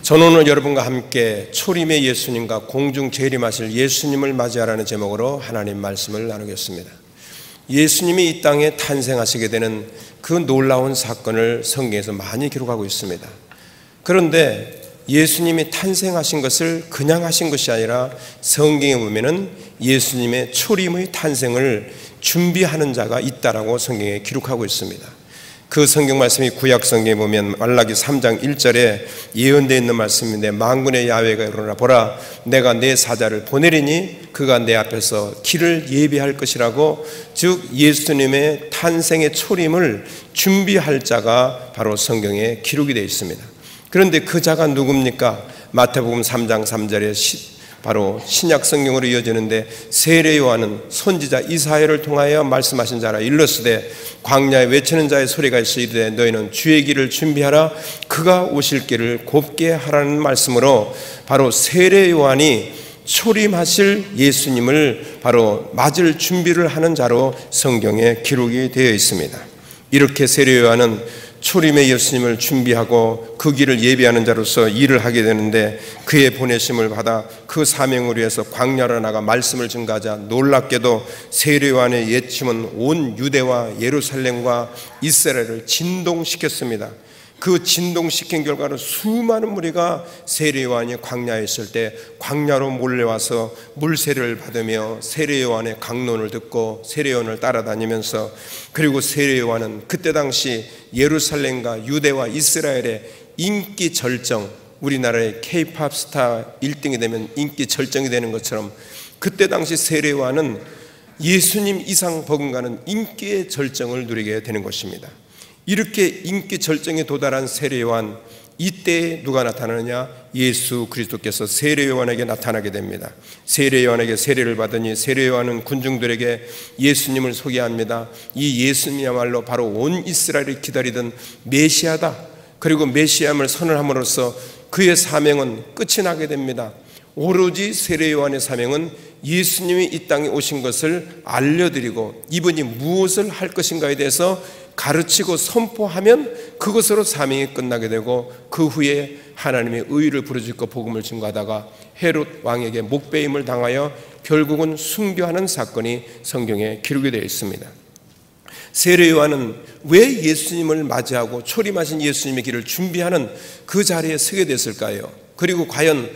저는 오늘 여러분과 함께 초림의 예수님과 공중 재림하실 예수님을 맞이하라는 제목으로 하나님 말씀을 나누겠습니다. 예수님이 이 땅에 탄생하시게 되는 그 놀라운 사건을 성경에서 많이 기록하고 있습니다. 그런데 예수님이 탄생하신 것을 그냥 하신 것이 아니라 성경에 보면은 예수님의 초림의 탄생을 준비하는 자가 있다라고 성경에 기록하고 있습니다. 그 성경 말씀이 구약 성경에 보면 말라기 3장 1절에 예언되어 있는 말씀인데, 만군의 야훼가 이르노라 보라 내가 내 사자를 보내리니 그가 내 앞에서 길을 예비할 것이라고, 즉 예수님의 탄생의 초림을 준비할 자가 바로 성경에 기록이 되어 있습니다. 그런데 그 자가 누굽니까? 마태복음 3장 3절에 바로 신약 성경으로 이어지는데, 세례 요한은 선지자 이사야를 통하여 말씀하신 자라. 일러스되 광야에 외치는 자의 소리가 있어 이르되 너희는 주의 길을 준비하라 그가 오실 길을 곱게 하라는 말씀으로, 바로 세례 요한이 초림하실 예수님을 바로 맞을 준비를 하는 자로 성경에 기록이 되어 있습니다. 이렇게 세례 요한은 초림의 예수님을 준비하고 그 길을 예비하는 자로서 일을 하게 되는데, 그의 보내심을 받아 그 사명을 위해서 광야로 나가 말씀을 증거하자 놀랍게도 세례 요한의 예침은 온 유대와 예루살렘과 이스라엘을 진동시켰습니다. 그 진동시킨 결과로 수많은 무리가 세례 요한이 광야에 있을 때 광야로 몰려와서 물세례를 받으며 세례 요한의 강론을 듣고 세례 요한을 따라다니면서, 그리고 세례 요한은 그때 당시 예루살렘과 유대와 이스라엘의 인기 절정, 우리나라의 K-팝 스타 1등이 되면 인기 절정이 되는 것처럼 그때 당시 세례 요한은 예수님 이상 버금가는 인기의 절정을 누리게 되는 것입니다. 이렇게 인기 절정에 도달한 세례 요한, 이때 누가 나타나느냐? 예수 그리스도께서 세례 요한에게 나타나게 됩니다. 세례 요한에게 세례를 받으니 세례 요한은 군중들에게 예수님을 소개합니다. 이 예수님이야말로 바로 온 이스라엘이 기다리던 메시아다. 그리고 메시아임을 선언함으로써 그의 사명은 끝이 나게 됩니다. 오로지 세례 요한의 사명은 예수님이 이 땅에 오신 것을 알려드리고 이분이 무엇을 할 것인가에 대해서 가르치고 선포하면 그것으로 사명이 끝나게 되고, 그 후에 하나님의 의를 부르짖고 복음을 증거하다가 헤롯 왕에게 목배임을 당하여 결국은 순교하는 사건이 성경에 기록이 되어 있습니다. 세례 요한은 왜 예수님을 맞이하고 초림하신 예수님의 길을 준비하는 그 자리에 서게 됐을까요? 그리고 과연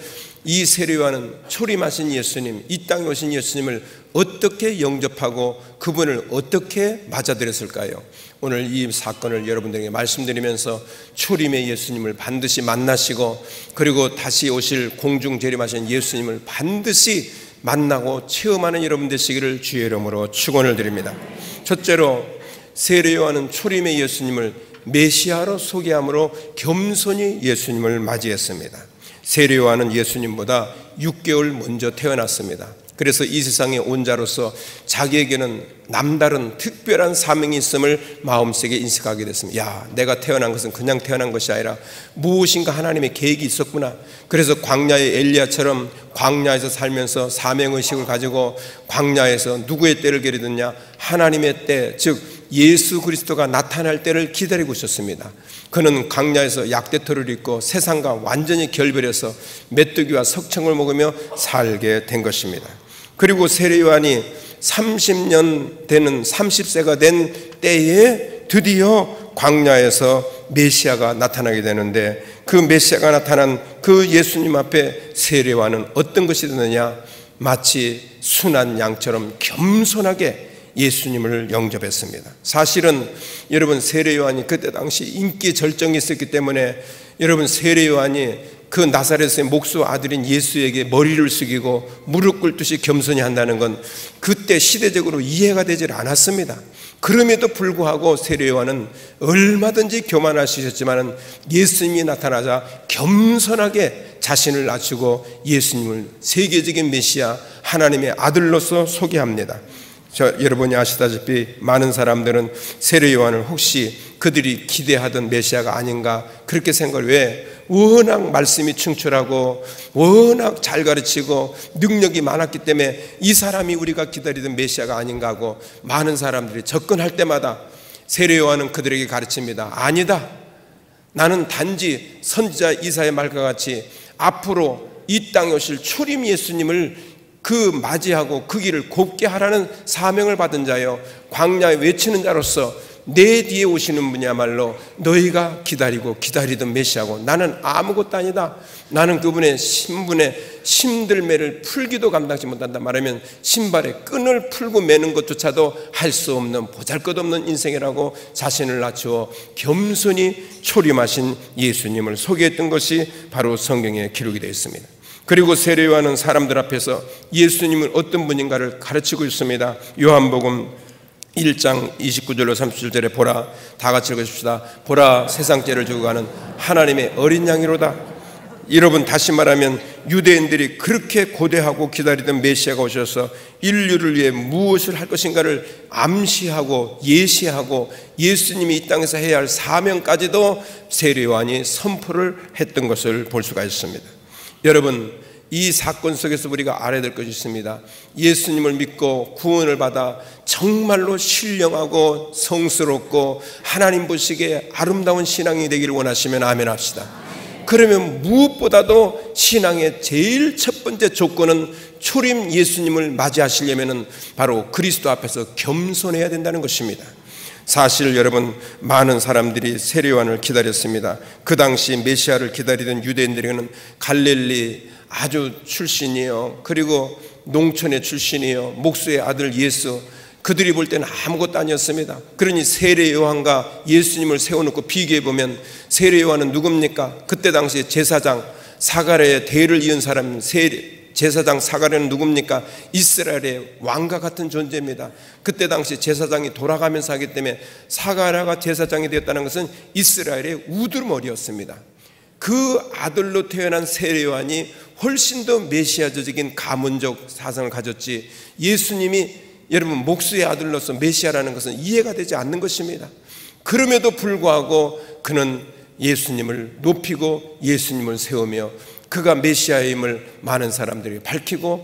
이 세례 요한은 초림하신 예수님, 이 땅에 오신 예수님을 어떻게 영접하고 그분을 어떻게 맞아들였을까요? 오늘 이 사건을 여러분들에게 말씀드리면서 초림의 예수님을 반드시 만나시고, 그리고 다시 오실 공중 재림하신 예수님을 반드시 만나고 체험하는 여러분 되시기를 주의 이름으로 축원을 드립니다. 첫째로, 세례 요한은 초림의 예수님을 메시아로 소개함으로 겸손히 예수님을 맞이했습니다. 세례 요한은 예수님보다 6개월 먼저 태어났습니다. 그래서 이 세상에 온 자로서 자기에게는 남다른 특별한 사명이 있음을 마음속에 인식하게 됐습니다. 야, 내가 태어난 것은 그냥 태어난 것이 아니라 무엇인가 하나님의 계획이 있었구나. 그래서 광야의 엘리야처럼 광야에서 살면서 사명의식을 가지고 광야에서 누구의 때를 기다리느냐? 하나님의 때, 즉 예수 그리스도가 나타날 때를 기다리고 있었습니다. 그는 광야에서 약대토를 입고 세상과 완전히 결별해서 메뚜기와 석청을 먹으며 살게 된 것입니다. 그리고 세례 요한이 30년 되는 30세가 된 때에 드디어 광야에서 메시아가 나타나게 되는데, 그 메시아가 나타난 그 예수님 앞에 세례 요한은 어떤 것이 되느냐? 마치 순한 양처럼 겸손하게 예수님을 영접했습니다. 사실은 여러분, 세례 요한이 그때 당시 인기 절정이 있었기 때문에 여러분, 세례 요한이 그 나사렛의 목수 아들인 예수에게 머리를 숙이고 무릎 꿇듯이 겸손히 한다는 건 그때 시대적으로 이해가 되질 않았습니다. 그럼에도 불구하고 세례 요한은 얼마든지 교만할 수 있었지만 예수님이 나타나자 겸손하게 자신을 낮추고 예수님을 세계적인 메시아, 하나님의 아들로서 소개합니다. 여러분이 아시다시피 많은 사람들은 세례 요한을 혹시 그들이 기대하던 메시아가 아닌가 그렇게 생각을, 왜? 워낙 말씀이 충출하고 워낙 잘 가르치고 능력이 많았기 때문에 이 사람이 우리가 기다리던 메시아가 아닌가 하고 많은 사람들이 접근할 때마다 세례 요한은 그들에게 가르칩니다. 아니다. 나는 단지 선지자 이사야의 말과 같이 앞으로 이 땅에 오실 초림 예수님을 맞이하고 그 길을 곱게 하라는 사명을 받은 자여, 광야에 외치는 자로서 내 뒤에 오시는 분이야말로 너희가 기다리던 메시아고 나는 아무것도 아니다. 나는 그분의 신분의 심들매를 풀기도 감당하지 못한다. 말하면 신발에 끈을 풀고 매는 것조차도 할 수 없는 보잘것없는 인생이라고 자신을 낮추어 겸손히 초림하신 예수님을 소개했던 것이 바로 성경에 기록이 되어 있습니다. 그리고 세례 요한은 사람들 앞에서 예수님은 어떤 분인가를 가르치고 있습니다. 요한복음 1장 29절로 37절에 보라, 다 같이 읽으십시다. 보라, 세상 죄를 지고 가는 하나님의 어린 양이로다. 여러분, 다시 말하면 유대인들이 그렇게 고대하고 기다리던 메시아가 오셔서 인류를 위해 무엇을 할 것인가를 암시하고 예시하고 예수님이 이 땅에서 해야 할 사명까지도 세례 요한이 선포를 했던 것을 볼 수가 있습니다. 여러분, 이 사건 속에서 우리가 알아야 될 것이 있습니다. 예수님을 믿고 구원을 받아 정말로 신령하고 성스럽고 하나님 보시기에 아름다운 신앙이 되기를 원하시면 아멘 합시다. 그러면 무엇보다도 신앙의 제일 첫 번째 조건은 초림 예수님을 맞이하시려면 바로 그리스도 앞에서 겸손해야 된다는 것입니다. 사실 여러분, 많은 사람들이 세례 요한을 기다렸습니다. 그 당시 메시아를 기다리던 유대인들에게는 갈릴리 아주 출신이요, 그리고 농촌의 출신이요, 목수의 아들 예수, 그들이 볼 때는 아무것도 아니었습니다. 그러니 세례 요한과 예수님을 세워놓고 비교해보면 세례 요한은 누굽니까? 그때 당시 제사장 사가랴의 대를 이은 사람, 제사장 사가랴는 누굽니까? 이스라엘의 왕과 같은 존재입니다. 그때 당시 제사장이 돌아가면서 하기 때문에 사가랴가 제사장이 되었다는 것은 이스라엘의 우두머리였습니다. 그 아들로 태어난 세례 요한이 훨씬 더 메시아적인 가문적 사상을 가졌지, 예수님이 여러분 목수의 아들로서 메시아라는 것은 이해가 되지 않는 것입니다. 그럼에도 불구하고 그는 예수님을 높이고 예수님을 세우며 그가 메시아임을 많은 사람들이 밝히며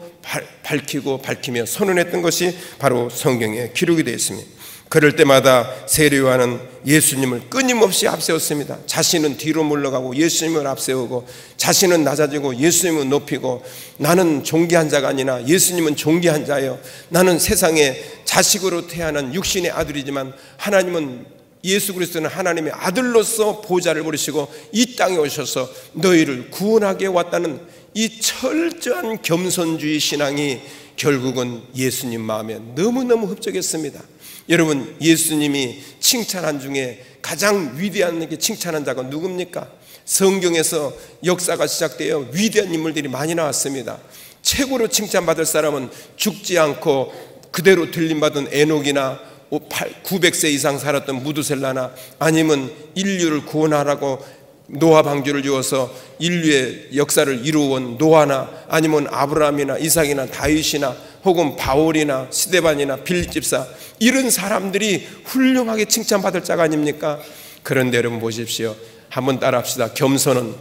선언했던 것이 바로 성경에 기록이 되어 있습니다. 그럴 때마다 세례 요한은 예수님을 끊임없이 앞세웠습니다. 자신은 뒤로 물러가고 예수님을 앞세우고, 자신은 낮아지고 예수님은 높이고, 나는 존귀한 자가 아니라 예수님은 존귀한 자예요. 나는 세상에 자식으로 태어난 육신의 아들이지만 하나님은, 예수 그리스도는 하나님의 아들로서 보좌를 부르시고 이 땅에 오셔서 너희를 구원하게 왔다는 이 철저한 겸손주의 신앙이 결국은 예수님 마음에 너무너무 흡족했습니다. 여러분, 예수님이 칭찬한 중에 가장 위대한 칭찬한 자가 누굽니까? 성경에서 역사가 시작되어 위대한 인물들이 많이 나왔습니다. 최고로 칭찬받을 사람은 죽지 않고 그대로 들림받은 에녹이나 900세 이상 살았던 무두셀라나, 아니면 인류를 구원하라고 노아 방주를 지어서 인류의 역사를 이루어온 노아나, 아니면 아브라함이나 이삭이나 다윗이나, 혹은 바울이나 스데반이나 빌립 집사, 이런 사람들이 훌륭하게 칭찬받을 자가 아닙니까? 그런데 여러분 보십시오. 한번 따라합시다. 겸손은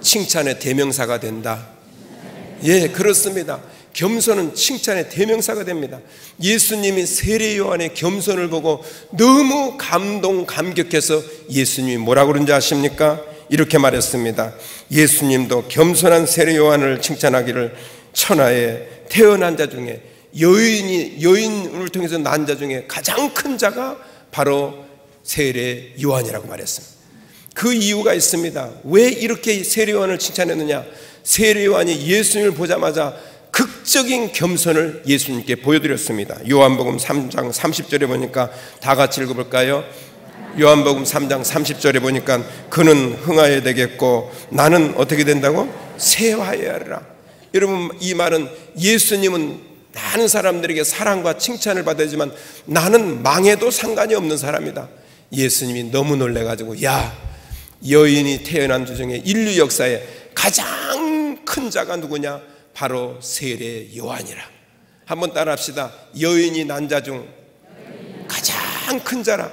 칭찬의 대명사가 된다. 예, 그렇습니다. 겸손은 칭찬의 대명사가 됩니다. 예수님이 세례 요한의 겸손을 보고 너무 감격해서 예수님이 뭐라고 그런지 아십니까? 이렇게 말했습니다. 예수님도 겸손한 세례 요한을 칭찬하기를, 천하에 태어난 자 중에 여인을 통해서 난 자 중에 가장 큰 자가 바로 세례 요한이라고 말했습니다. 그 이유가 있습니다. 왜 이렇게 세례 요한을 칭찬했느냐? 세례 요한이 예수님을 보자마자 극적인 겸손을 예수님께 보여드렸습니다. 요한복음 3장 30절에 보니까 다 같이 읽어볼까요? 요한복음 3장 30절에 보니까 그는 흥하여야 되겠고 나는 어떻게 된다고? 쇠하여야 하리라. 여러분, 이 말은 예수님은 많은 사람들에게 사랑과 칭찬을 받아야지만 나는 망해도 상관이 없는 사람이다. 예수님이 너무 놀래가지고, 야, 여인이 태어난 주 중에 인류 역사에 가장 큰 자가 누구냐? 바로 세례 요한이라. 한번 따라합시다. 여인이 난 자 중 가장 큰 자라.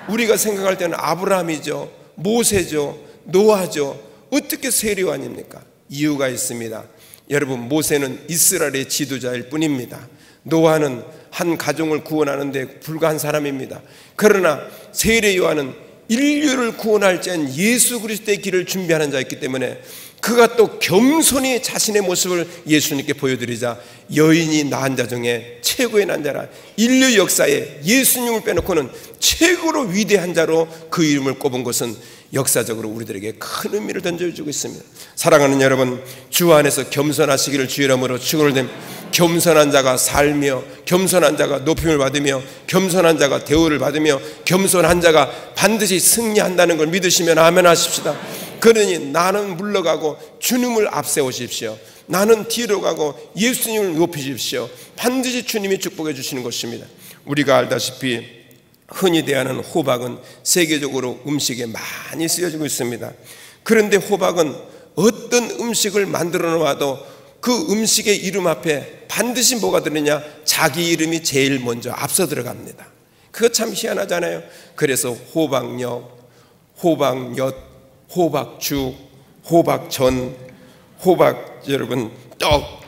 우리가 생각할 때는 아브라함이죠, 모세죠, 노아죠. 어떻게 세례 요한입니까? 이유가 있습니다. 여러분, 모세는 이스라엘의 지도자일 뿐입니다. 노아는 한 가정을 구원하는 데 불과한 사람입니다. 그러나 세례 요한은 인류를 구원할 자인 예수 그리스도의 길을 준비하는 자였기 때문에 그가 또 겸손히 자신의 모습을 예수님께 보여드리자 여인이 낳은 자 중에 최고의 난 자라, 인류 역사에 예수님을 빼놓고는 최고로 위대한 자로 그 이름을 꼽은 것은 역사적으로 우리들에게 큰 의미를 던져주고 있습니다. 사랑하는 여러분, 주 안에서 겸손하시기를 주 이름으로 축원을 드립니다. 겸손한 자가 살며, 겸손한 자가 높임을 받으며, 겸손한 자가 대우를 받으며, 겸손한 자가 반드시 승리한다는 걸 믿으시면 아멘 하십시다. 그러니 나는 물러가고 주님을 앞세우십시오. 나는 뒤로 가고 예수님을 높이십시오. 반드시 주님이 축복해 주시는 것입니다. 우리가 알다시피 흔히 대하는 호박은 세계적으로 음식에 많이 쓰여지고 있습니다. 그런데 호박은 어떤 음식을 만들어 놓아도 그 음식의 이름 앞에 반드시 뭐가 들으냐? 자기 이름이 제일 먼저 앞서 들어갑니다. 그거 참 희한하잖아요. 그래서 호박엿, 호박엿, 호박죽, 호박전, 호박 여러분 떡,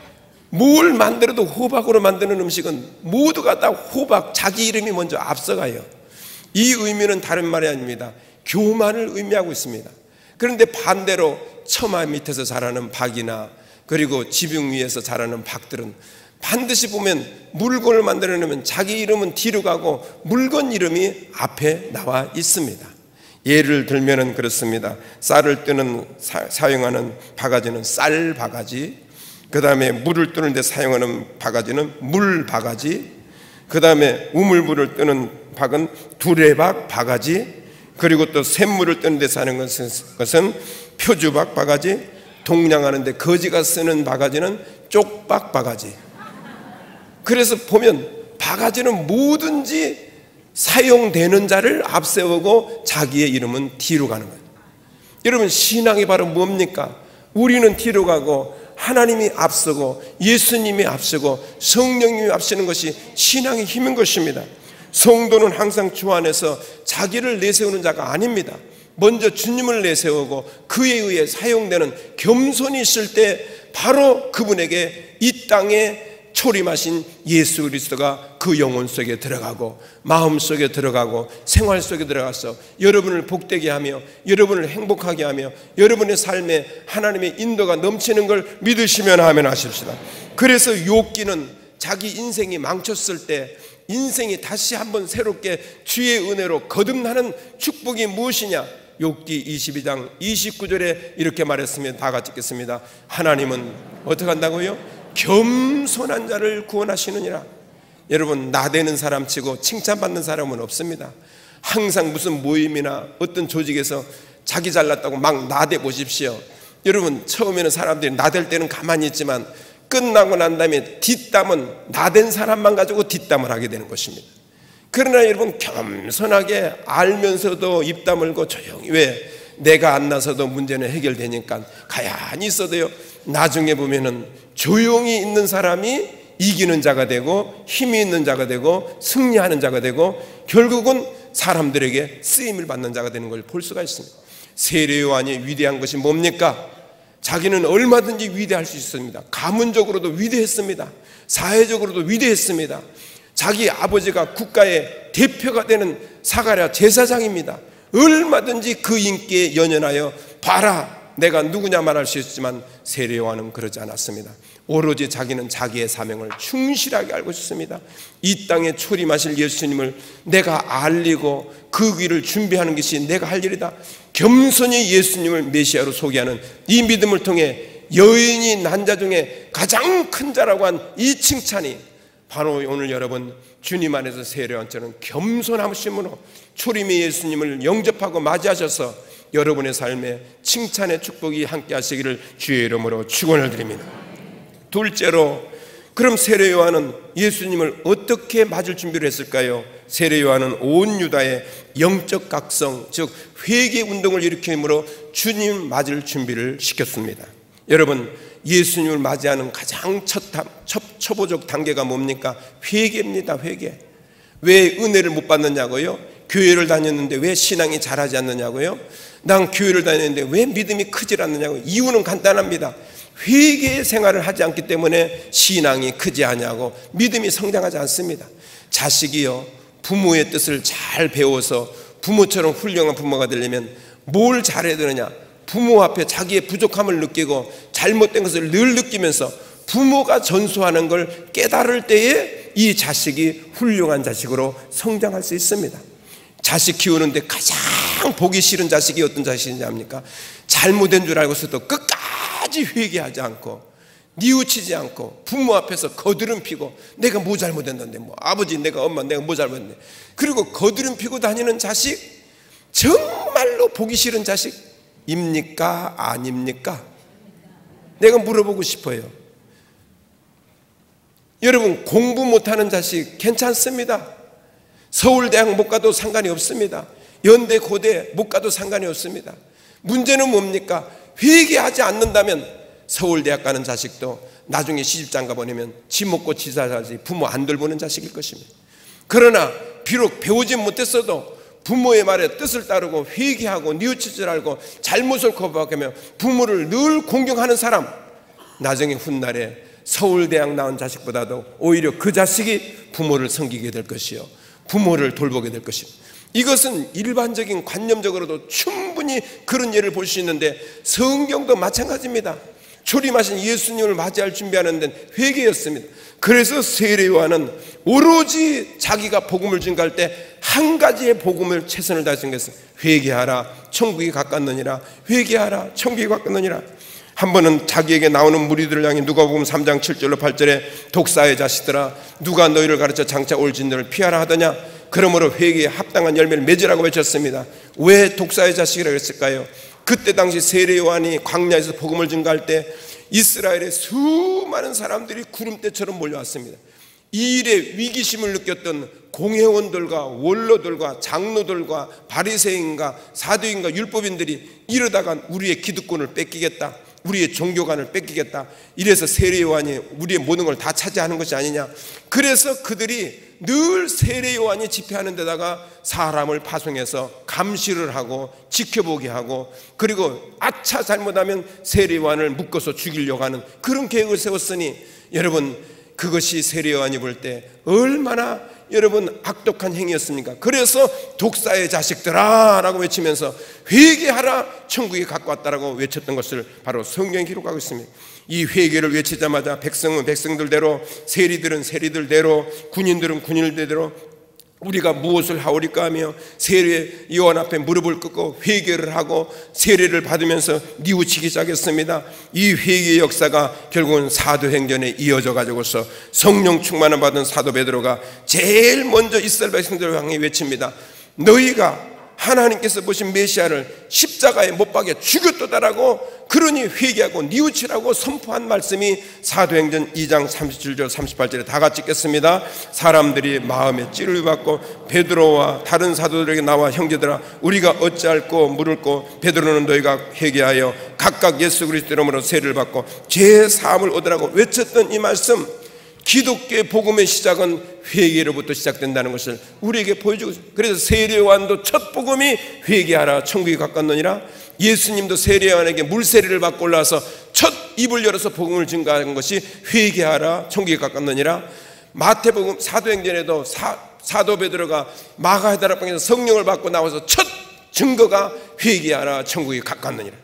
뭘 만들어도 호박으로 만드는 음식은 모두가 다 호박, 자기 이름이 먼저 앞서가요. 이 의미는 다른 말이 아닙니다. 교만을 의미하고 있습니다. 그런데 반대로 처마 밑에서 자라는 박이나 그리고 지붕 위에서 자라는 박들은 반드시 보면 물건을 만들어내면 자기 이름은 뒤로 가고 물건 이름이 앞에 나와 있습니다. 예를 들면은 그렇습니다. 쌀을 뜨는 사용하는 바가지는 쌀 바가지, 그 다음에 물을 뜨는 데 사용하는 바가지는 물 바가지, 그 다음에 우물물을 뜨는 박은 두레박 바가지, 그리고 또 샘물을 뜨는 데 사는 것은 표주박 바가지, 동량하는 데 거지가 쓰는 바가지는 쪽박 바가지. 그래서 보면 바가지는 뭐든지 사용되는 자를 앞세우고 자기의 이름은 뒤로 가는 거예요. 여러분, 신앙이 바로 뭡니까? 우리는 뒤로 가고 하나님이 앞서고 예수님이 앞서고 성령님이 앞서는 것이 신앙의 힘인 것입니다. 성도는 항상 주 안에서 자기를 내세우는 자가 아닙니다. 먼저 주님을 내세우고 그에 의해 사용되는 겸손이 있을 때 바로 그분에게 이 땅에 초림하신 예수 그리스도가 그 영혼 속에 들어가고 마음 속에 들어가고 생활 속에 들어가서 여러분을 복되게 하며 여러분을 행복하게 하며 여러분의 삶에 하나님의 인도가 넘치는 걸 믿으시면 아멘 하십시다. 그래서 욥기는 자기 인생이 망쳤을 때 인생이 다시 한번 새롭게 주의 은혜로 거듭나는 축복이 무엇이냐? 욥기 22장 29절에 이렇게 말했습니다. 다 같이 읽겠습니다. 하나님은 어떻게 한다고요? 겸손한 자를 구원하시느니라. 여러분, 나대는 사람 치고 칭찬받는 사람은 없습니다. 항상 무슨 모임이나 어떤 조직에서 자기 잘났다고 막 나대 보십시오. 여러분, 처음에는 사람들이 나댈 때는 가만히 있지만 끝나고 난 다음에 뒷담은 나댄 사람만 가지고 뒷담을 하게 되는 것입니다. 그러나 여러분, 겸손하게 알면서도 입 다물고 조용히, 왜? 내가 안 나서도 문제는 해결되니까 가만히 있어도요, 나중에 보면은 조용히 있는 사람이 이기는 자가 되고 힘이 있는 자가 되고 승리하는 자가 되고 결국은 사람들에게 쓰임을 받는 자가 되는 걸 볼 수가 있습니다. 세례 요한이 위대한 것이 뭡니까? 자기는 얼마든지 위대할 수 있습니다. 가문적으로도 위대했습니다. 사회적으로도 위대했습니다. 자기 아버지가 국가의 대표가 되는 사가랴 제사장입니다. 얼마든지 그 인기에 연연하여 봐라, 내가 누구냐 말할 수 있지만 세례 요한은 그러지 않았습니다. 오로지 자기는 자기의 사명을 충실하게 알고 있습니다. 이 땅에 초림하실 예수님을 내가 알리고 그 길을 준비하는 것이 내가 할 일이다. 겸손히 예수님을 메시아로 소개하는 이 믿음을 통해 여인이 난 자 중에 가장 큰 자라고 한 이 칭찬이 바로 오늘 여러분 주님 안에서 세례 요한처럼 겸손하심으로 초림의 예수님을 영접하고 맞이하셔서 여러분의 삶에 칭찬의 축복이 함께 하시기를 주의 이름으로 축원을 드립니다. 둘째로, 그럼 세례 요한은 예수님을 어떻게 맞을 준비를 했을까요? 세례 요한은 온 유다의 영적 각성, 즉 회개 운동을 일으킴으로 주님 맞을 준비를 시켰습니다. 여러분, 예수님을 맞이하는 가장 초보적 단계가 뭡니까? 회개입니다. 회개. 왜 은혜를 못 받느냐고요? 교회를 다녔는데 왜 신앙이 자라지 않느냐고요? 난 교회를 다녔는데 왜 믿음이 크지 않느냐고요? 이유는 간단합니다. 회개의 생활을 하지 않기 때문에 신앙이 크지 않냐고, 믿음이 성장하지 않습니다. 자식이요, 부모의 뜻을 잘 배워서 부모처럼 훌륭한 부모가 되려면 뭘 잘해야 되느냐? 부모 앞에 자기의 부족함을 느끼고 잘못된 것을 늘 느끼면서 부모가 전수하는 걸 깨달을 때에 이 자식이 훌륭한 자식으로 성장할 수 있습니다. 자식 키우는데 가장 보기 싫은 자식이 어떤 자식인지 압니까? 잘못된 줄 알고서도 끝까지 회개하지 않고 뉘우치지 않고 부모 앞에서 거드름 피고 내가 뭐 잘못했는데, 뭐 아버지 내가 엄마 내가 뭐 잘못했는데, 그리고 거드름 피고 다니는 자식, 정말로 보기 싫은 자식입니까? 아닙니까? 내가 물어보고 싶어요. 여러분, 공부 못하는 자식 괜찮습니다. 서울대학 못 가도 상관이 없습니다. 연대 고대 못 가도 상관이 없습니다. 문제는 뭡니까? 회개하지 않는다면 서울대학 가는 자식도 나중에 시집장가 보내면 지 먹고 지 살지 부모 안 돌보는 자식일 것입니다. 그러나 비록 배우지 못했어도 부모의 말에 뜻을 따르고 회개하고 뉘우치지 말고 잘못을 거부하며 부모를 늘 공경하는 사람, 나중에 훗날에 서울대학 나온 자식보다도 오히려 그 자식이 부모를 섬기게 될 것이요, 부모를 돌보게 될 것입니다. 이것은 일반적인 관념적으로도 충분히 그런 예를 볼 수 있는데 성경도 마찬가지입니다. 초림하신 예수님을 맞이할 준비하는 데는 회개였습니다. 그래서 세례 요한은 오로지 자기가 복음을 증거할 때 한 가지의 복음을 최선을 다해 증거했습니다. 회개하라 천국이 가깝느니라. 회개하라 천국이 가깝느니라. 한 번은 자기에게 나오는 무리들을 향해 누가복음 3장 7절로 8절에 독사의 자식들아, 누가 너희를 가르쳐 장차 올 진노를 피하라 하더냐? 그러므로 회개에 합당한 열매를 맺으라고 외쳤습니다. 왜 독사의 자식이라고 했을까요? 그때 당시 세례 요한이 광야에서 복음을 증거할 때 이스라엘의 수많은 사람들이 구름대처럼 몰려왔습니다. 이 일에 위기심을 느꼈던 공회원들과 원로들과 장로들과 바리새인과 사두인과 율법인들이 이러다가 우리의 기득권을 뺏기겠다, 우리의 종교관을 뺏기겠다, 이래서 세례 요한이 우리의 모든 걸 다 차지하는 것이 아니냐. 그래서 그들이 늘 세례 요한이 집회하는 데다가 사람을 파송해서 감시를 하고 지켜보게 하고, 그리고 아차 잘못하면 세례 요한을 묶어서 죽이려고 하는 그런 계획을 세웠으니, 여러분 그것이 세례 요한이 볼 때 얼마나 여러분 악독한 행위였습니까? 그래서 독사의 자식들아 라고 외치면서 회개하라 천국이 가까웠다라고 외쳤던 것을 바로 성경에 기록하고 있습니다. 이 회개를 외치자마자 백성은 백성들대로, 세리들은 세리들대로, 군인들은 군인들대로 우리가 무엇을 하오리까 하며 세례 요한 앞에 무릎을 꿇고 회개를 하고 세례를 받으면서 뉘우치기 시작했습니다. 이 회개의 역사가 결국은 사도행전에 이어져 가지고서 성령 충만을 받은 사도 베드로가 제일 먼저 이스라엘 백성들을 향해 외칩니다. 너희가 하나님께서 보신 메시아를 십자가에 못 박여 죽였도다라고, 그러니 회개하고 뉘우치라고 선포한 말씀이 사도행전 2장 37절 38절에 다 같이 읽겠습니다. 사람들이 마음에 찌를 받고 베드로와 다른 사도들에게 나와 형제들아 우리가 어찌할꼬 물을꼬. 베드로는 너희가 회개하여 각각 예수 그리스도 이름으로 세례를 받고 죄 사함을 얻으라고 외쳤던 이 말씀, 기독교의 복음의 시작은 회개로부터 시작된다는 것을 우리에게 보여주고 있습니다. 그래서 세례 요한도 첫 복음이 회개하라 천국이 가깝느니라. 예수님도 세례 요한에게 물세례를 받고 올라와서 첫 입을 열어서 복음을 증거한 것이 회개하라 천국이 가깝느니라. 마태복음 사도행전에도 사도 베드로가 마가다락방에서 성령을 받고 나와서 첫 증거가 회개하라 천국이 가깝느니라.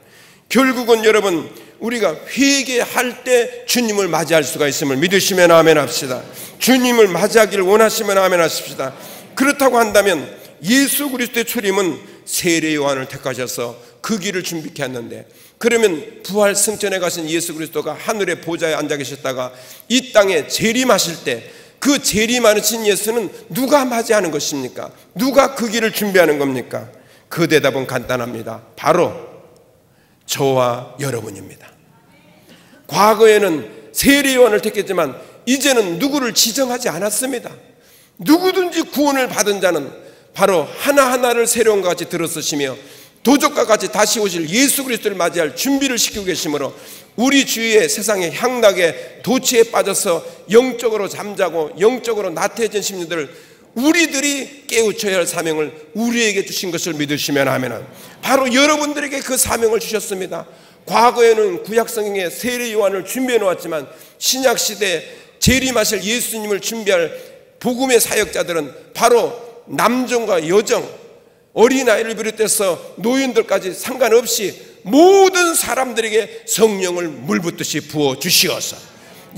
결국은 여러분 우리가 회개할 때 주님을 맞이할 수가 있음을 믿으시면 아멘 합시다. 주님을 맞이하기를 원하시면 아멘 하십시다. 그렇다고 한다면 예수 그리스도의 초림은 세례 요한을 택하셔서 그 길을 준비케 했는데, 그러면 부활 승천에 가신 예수 그리스도가 하늘의 보좌에 앉아 계셨다가 이 땅에 재림하실 때 그 재림하신 예수는 누가 맞이하는 것입니까? 누가 그 길을 준비하는 겁니까? 그 대답은 간단합니다. 바로 저와 여러분입니다. 과거에는 세례 요한을 택했지만 이제는 누구를 지정하지 않았습니다. 누구든지 구원을 받은 자는 바로 하나하나를 새로운 것 같이 들어서시며 도적과 같이 다시 오실 예수 그리스도를 맞이할 준비를 시키고 계시므로 우리 주위의 세상의 향락에 도취에 빠져서 영적으로 잠자고 영적으로 나태해진 심리들을 우리들이 깨우쳐야 할 사명을 우리에게 주신 것을 믿으시면 아멘. 바로 여러분들에게 그 사명을 주셨습니다. 과거에는 구약성경에 세례 요한을 준비해 놓았지만 신약시대에 재림하실 예수님을 준비할 복음의 사역자들은 바로 남정과 여정, 어린아이를 비롯해서 노인들까지 상관없이 모든 사람들에게 성령을 물붓듯이 부어주시어서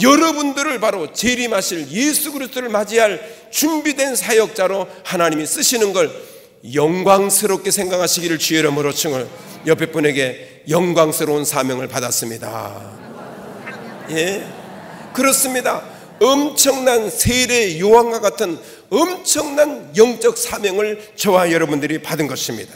여러분들을 바로 재림하실 예수 그리스도를 맞이할 준비된 사역자로 하나님이 쓰시는 걸 영광스럽게 생각하시기를 주의 이름으로 청을. 옆에 분에게 영광스러운 사명을 받았습니다. 예, 그렇습니다. 엄청난 세례 요한과 같은 엄청난 영적 사명을 저와 여러분들이 받은 것입니다.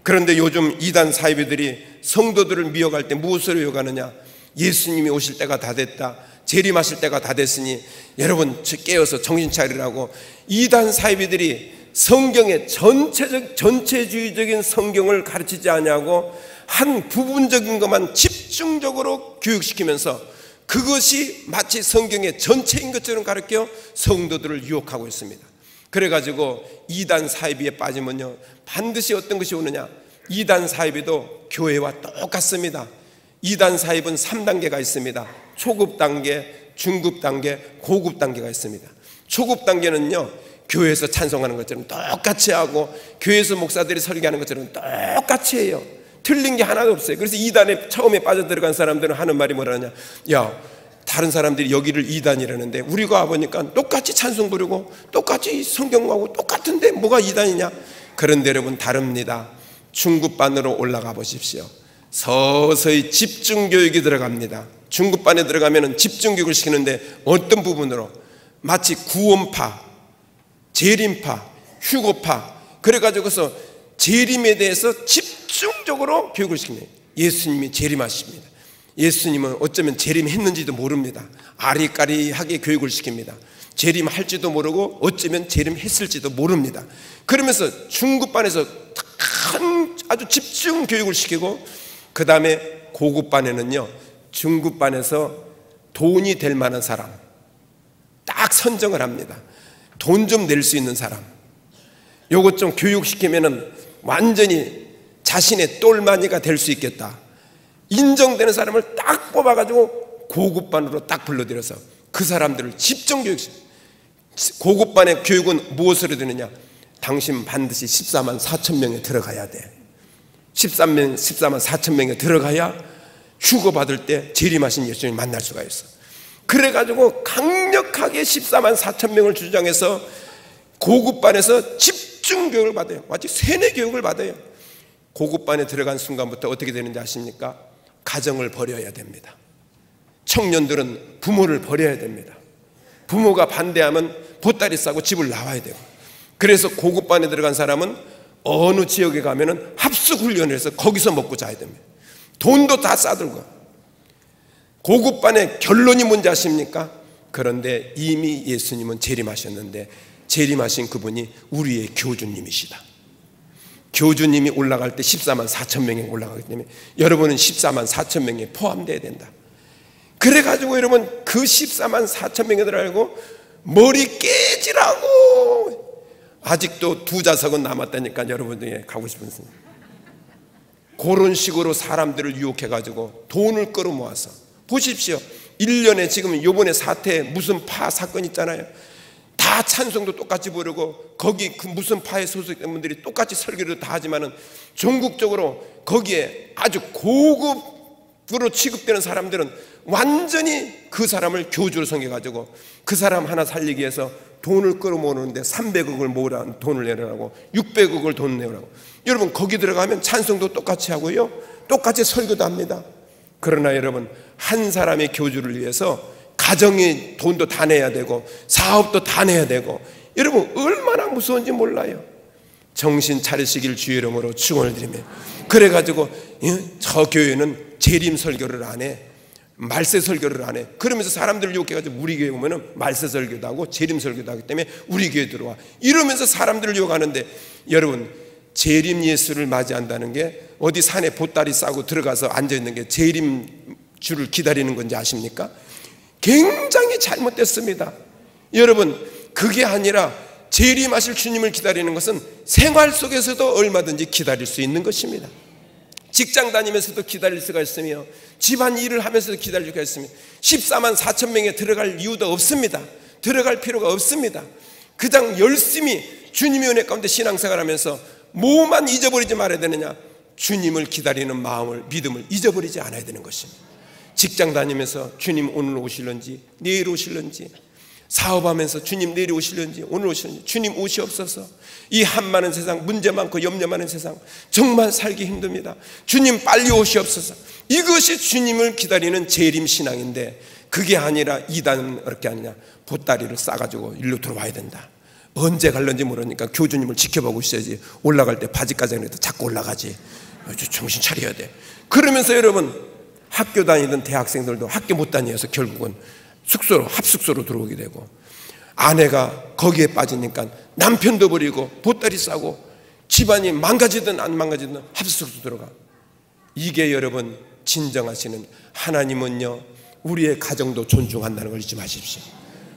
그런데 요즘 이단 사이비들이 성도들을 미워할 때 무엇으로 미워하느냐? 예수님이 오실 때가 다 됐다, 재림하실 때가 다 됐으니 여러분 깨어서 정신 차리라고 이단 사이비들이 성경의 전체주의적인 성경을 가르치지 않냐고 한 부분적인 것만 집중적으로 교육시키면서 그것이 마치 성경의 전체인 것처럼 가르쳐 성도들을 유혹하고 있습니다. 그래가지고 이단 사이비에 빠지면요 반드시 어떤 것이 오느냐? 이단 사이비도 교회와 똑같습니다. 이단 사이비는 3단계가 있습니다. 초급 단계, 중급 단계, 고급 단계가 있습니다. 초급 단계는요 교회에서 찬송하는 것처럼 똑같이 하고 교회에서 목사들이 설교하는 것처럼 똑같이 해요. 틀린 게 하나도 없어요. 그래서 이단에 처음에 빠져들어간 사람들은 하는 말이 뭐라냐? 야, 다른 사람들이 여기를 이단이라는데 우리가 와보니까 똑같이 찬송 부르고 똑같이 성경하고 똑같은데 뭐가 이단이냐? 그런데 여러분 다릅니다. 중급반으로 올라가 보십시오. 서서히 집중교육이 들어갑니다. 중급반에 들어가면 집중교육을 시키는데 어떤 부분으로? 마치 구원파, 재림파, 휴거파, 그래가지고서 재림에 대해서 집중적으로 교육을 시킵니다. 예수님이 재림하십니다. 예수님은 어쩌면 재림했는지도 모릅니다. 아리까리하게 교육을 시킵니다. 재림할지도 모르고 어쩌면 재림했을지도 모릅니다. 그러면서 중급반에서 아주 집중 교육을 시키고 그 다음에 고급반에는요 중급반에서 돈이 될 만한 사람 딱 선정을 합니다. 돈 좀 낼 수 있는 사람, 요것 좀 교육시키면은 완전히 자신의 똘마니가 될 수 있겠다 인정되는 사람을 딱 뽑아가지고 고급반으로 딱 불러들여서 그 사람들을 집중 교육시켜. 고급반의 교육은 무엇으로 되느냐? 당신 반드시 14만 4천 명에 들어가야 돼. 14만 4천 명에 들어가야 휴거 받을 때 재림하신 예수님을 만날 수가 있어. 그래가지고 강력하게 14만 4천 명을 주장해서 고급반에서 집중 교육을 받아요. 마치 세뇌 교육을 받아요. 고급반에 들어간 순간부터 어떻게 되는지 아십니까? 가정을 버려야 됩니다. 청년들은 부모를 버려야 됩니다. 부모가 반대하면 보따리 싸고 집을 나와야 되고. 그래서 고급반에 들어간 사람은 어느 지역에 가면은 합숙훈련을 해서 거기서 먹고 자야 됩니다. 돈도 다 싸들고. 고급반의 결론이 뭔지 아십니까? 그런데 이미 예수님은 재림하셨는데 재림하신 그분이 우리의 교주님이시다. 교주님이 올라갈 때 14만 4천 명이 올라가기 때문에 여러분은 14만 4천 명에 포함되어야 된다. 그래가지고 여러분 그 14만 4천 명에 들어가고 머리 깨지라고 아직도 2좌석은 남았다니까 여러분들이 가고 싶으세요. 그런 식으로 사람들을 유혹해가지고 돈을 끌어모아서 보십시오. 1년에 지금 요번에 사태 무슨 파 사건 있잖아요. 다 찬송도 똑같이 부르고 거기 그 무슨 파에 소속된 분들이 똑같이 설교를 다 하지만은 전국적으로 거기에 아주 고급으로 취급되는 사람들은 완전히 그 사람을 교주로 섬겨가지고 그 사람 하나 살리기 위해서 돈을 끌어모으는데 300억을 모으라는 돈을 내라고 600억을 돈 내라고. 여러분 거기 들어가면 찬송도 똑같이 하고요 똑같이 설교도 합니다. 그러나 여러분 한 사람의 교주를 위해서 가정의 돈도 다 내야 되고 사업도 다 내야 되고 여러분 얼마나 무서운지 몰라요. 정신 차리시길 주의 이름으로 축원을 드리며 그래가지고 저 교회는 재림 설교를 안 해, 말세 설교를 안 해. 그러면서 사람들을 유혹해가지고 우리 교회 오면은 말세 설교도 하고 재림 설교도 하기 때문에 우리 교회 들어와 이러면서 사람들을 유혹하는데 여러분 재림 예수를 맞이한다는 게 어디 산에 보따리 싸고 들어가서 앉아있는 게 재림 주를 기다리는 건지 아십니까? 굉장히 잘못됐습니다. 여러분 그게 아니라 재림하실 주님을 기다리는 것은 생활 속에서도 얼마든지 기다릴 수 있는 것입니다. 직장 다니면서도 기다릴 수가 있으며 집안 일을 하면서도 기다릴 수가 있습니다. 14만 4천 명에 들어갈 이유도 없습니다. 들어갈 필요가 없습니다. 그냥 열심히 주님의 은혜 가운데 신앙생활하면서 뭐만 잊어버리지 말아야 되느냐? 주님을 기다리는 마음을, 믿음을 잊어버리지 않아야 되는 것입니다. 직장 다니면서 주님 오늘 오실런지, 내일 오실런지, 사업하면서 주님 내일 오실런지, 오늘 오실런지, 주님 오시옵소서. 이 한많은 세상, 문제 많고 염려 많은 세상 정말 살기 힘듭니다. 주님 빨리 오시옵소서. 이것이 주님을 기다리는 재림 신앙인데, 그게 아니라 이단은 어떻게 하느냐? 보따리를 싸가지고 일로 들어와야 된다. 언제 갈런지 모르니까 교주님을 지켜보고 있어야지. 올라갈 때 바지까지 해도 자꾸 올라가지. 정신 차려야 돼. 그러면서 여러분, 학교 다니던 대학생들도 학교 못 다녀서 결국은 숙소로, 합숙소로 들어오게 되고, 아내가 거기에 빠지니까 남편도 버리고 보따리 싸고 집안이 망가지든 안 망가지든 합숙소 들어가. 이게 여러분 진정하시는 하나님은요, 우리의 가정도 존중한다는 걸 잊지 마십시오.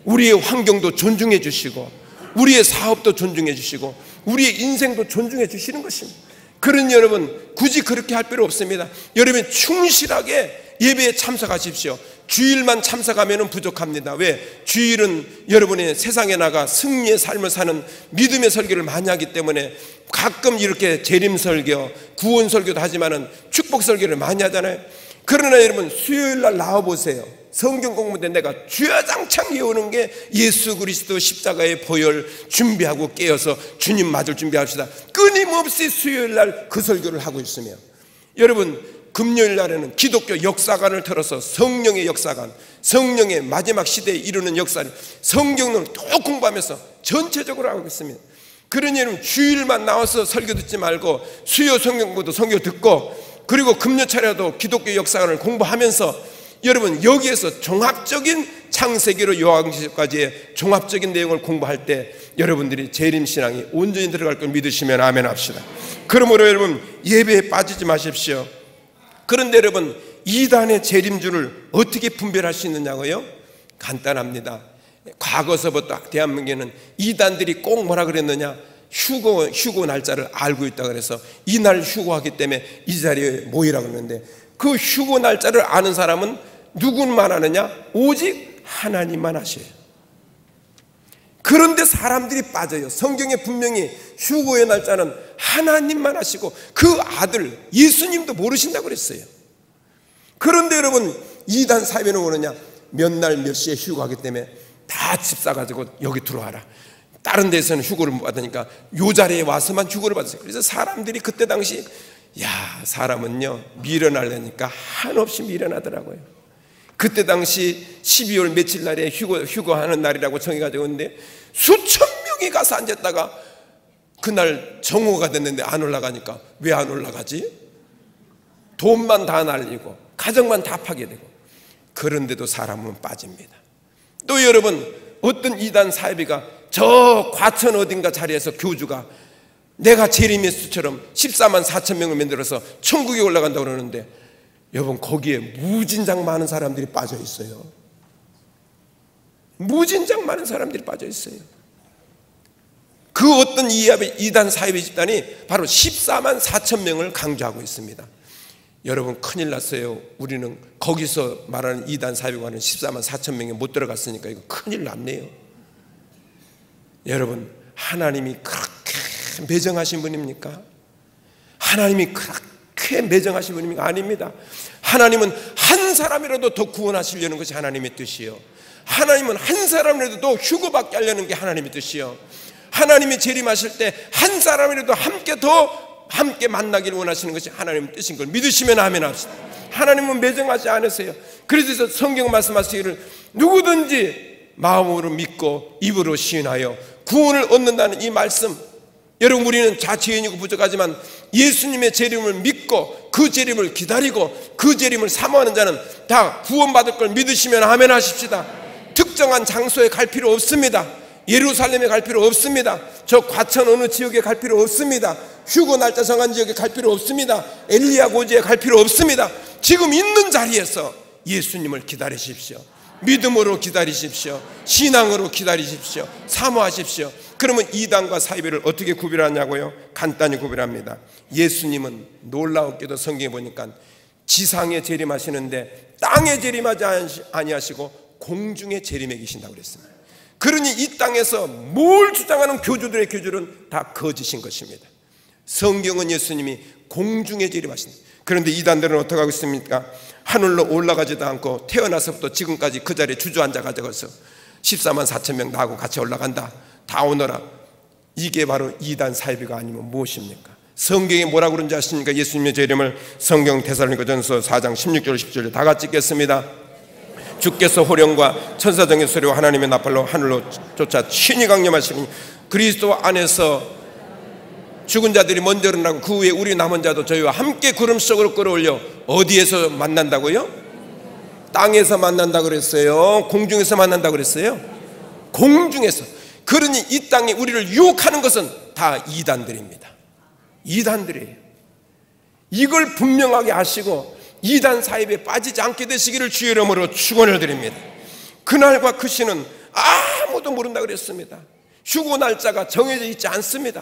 우리의 환경도 존중해 주시고, 우리의 사업도 존중해 주시고, 우리의 인생도 존중해 주시는 것입니다. 그러니 여러분 굳이 그렇게 할 필요 없습니다. 여러분 충실하게 예배에 참석하십시오. 주일만 참석하면 부족합니다. 왜? 주일은 여러분이 세상에 나가 승리의 삶을 사는 믿음의 설교를 많이 하기 때문에 가끔 이렇게 재림 설교, 구원 설교도 하지만은 축복 설교를 많이 하잖아요. 그러나 여러분 수요일 날 나와보세요. 성경 공부 때 내가 주야장창 외우는 게 예수 그리스도 십자가의 보혈 준비하고 깨어서 주님 맞을 준비합시다. 끊임없이 수요일 날 그 설교를 하고 있으며, 여러분 금요일 날에는 기독교 역사관을 틀어서 성령의 역사관, 성령의 마지막 시대에 이르는 역사를 성경을 또 공부하면서 전체적으로 하고 있습니다. 그러니 여러분 주일만 나와서 설교 듣지 말고 수요 성경 공부도 설교 듣고, 그리고 금요차례도 기독교 역사관을 공부하면서 여러분 여기에서 종합적인 창세기로 요한계시까지의 종합적인 내용을 공부할 때 여러분들이 재림신앙이 온전히 들어갈 걸 믿으시면 아멘 합시다. 그러므로 여러분 예배에 빠지지 마십시오. 그런데 여러분 이단의 재림주를 어떻게 분별할 수 있느냐고요? 간단합니다. 과거서부터 대한민국에는 이단들이 꼭 뭐라 그랬느냐? 휴고 날짜를 알고 있다 그래서 이날 휴고하기 때문에 이 자리에 모이라고 그러는데, 그 휴고 날짜를 아는 사람은 누구만 아느냐? 오직 하나님만 아셔요. 그런데 사람들이 빠져요. 성경에 분명히 휴고의 날짜는 하나님만 아시고 그 아들 예수님도 모르신다고 그랬어요. 그런데 여러분 이단 사회는 오느냐? 몇 날 몇 시에 휴고하기 때문에 다 집 싸가지고 여기 들어와라. 다른 데서는 휴고를 못 받으니까 요 자리에 와서만 휴고를 받았어요. 그래서 사람들이 그때 당시 사람은요 미련하려니까 한없이 미련하더라고요. 그때 당시 12월 며칠 날에 휴고하는 날이라고 정해가지고 있는데 수천 명이 가서 앉았다가 그날 정오가 됐는데 안 올라가니까 왜 안 올라가지? 돈만 다 날리고 가정만 다 파괴되고. 그런데도 사람은 빠집니다. 또 여러분 어떤 이단 사이비가 저 과천 어딘가 자리에서 교주가 내가 제레미야처럼 14만 4천 명을 만들어서 천국에 올라간다고 그러는데, 여러분 거기에 무진장 많은 사람들이 빠져 있어요. 무진장 많은 사람들이 빠져 있어요. 그 어떤 이단 사이비 집단이 바로 14만 4천 명을 강조하고 있습니다. 여러분 큰일 났어요. 우리는 거기서 말하는 이단 사이비관은 14만 4천 명이 못 들어갔으니까 이거 큰일 났네요. 여러분 하나님이 그렇게 매정하신 분입니까? 하나님이 그렇게 매정하신 분입니까? 아닙니다. 하나님은 한 사람이라도 더 구원하시려는 것이 하나님의 뜻이요, 하나님은 한 사람이라도 더 휴고받게 하려는 게 하나님의 뜻이요, 하나님이 재림하실 때 한 사람이라도 함께 만나기를 원하시는 것이 하나님의 뜻인 걸 믿으시면 아멘 합시다. 하나님은 매정하지 않으세요. 그래서 성경 말씀하시기를 누구든지 마음으로 믿고 입으로 시인하여 구원을 얻는다는 이 말씀, 여러분 우리는 자치인이고 부족하지만 예수님의 재림을 믿고 그 재림을 기다리고 그 재림을 사모하는 자는 다 구원받을 걸 믿으시면 아멘 하십시다. 특정한 장소에 갈 필요 없습니다. 예루살렘에 갈 필요 없습니다. 저 과천 어느 지역에 갈 필요 없습니다. 휴고 날짜 정한 지역에 갈 필요 없습니다. 엘리야 고지에 갈 필요 없습니다. 지금 있는 자리에서 예수님을 기다리십시오. 믿음으로 기다리십시오. 신앙으로 기다리십시오. 사모하십시오. 그러면 이단과 사이비를 어떻게 구별하냐고요? 간단히 구별합니다. 예수님은 놀라웠게도 성경에 보니까 지상에 재림하시는데 땅에 재림하지 아니하시고 공중에 재림해 계신다고 그랬습니다. 그러니 이 땅에서 뭘 주장하는 교주들의 교주는 다 거짓인 것입니다. 성경은 예수님이 공중에 재림하신다. 그런데 이단들은 어떻게 하고 있습니까? 하늘로 올라가지도 않고 태어나서부터 지금까지 그 자리에 주저앉아 가져가서 14만 4천 명 나하고 같이 올라간다, 다 오너라. 이게 바로 이단 사이비가 아니면 무엇입니까? 성경에 뭐라고 그런지 아십니까? 예수님의 재림을 성경 데살로니가전서 4장 16절 17절 다 같이 읽겠습니다. 주께서 호령과 천사장의 소리와 하나님의 나팔로 하늘로 쫓아 친히 강림하시니 그리스도 안에서 죽은 자들이 먼저 일어나고 그 후에 우리 남은 자도 저희와 함께 구름 속으로 끌어올려 어디에서 만난다고요? 땅에서 만난다고 그랬어요? 공중에서 만난다고 그랬어요? 공중에서. 그러니 이 땅에 우리를 유혹하는 것은 다 이단들입니다. 이단들이에요. 이걸 분명하게 아시고 이단 사입에 빠지지 않게 되시기를 주의 이름으로 축원을 드립니다. 그날과 그 시는 아무도 모른다 그랬습니다. 휴고 날짜가 정해져 있지 않습니다.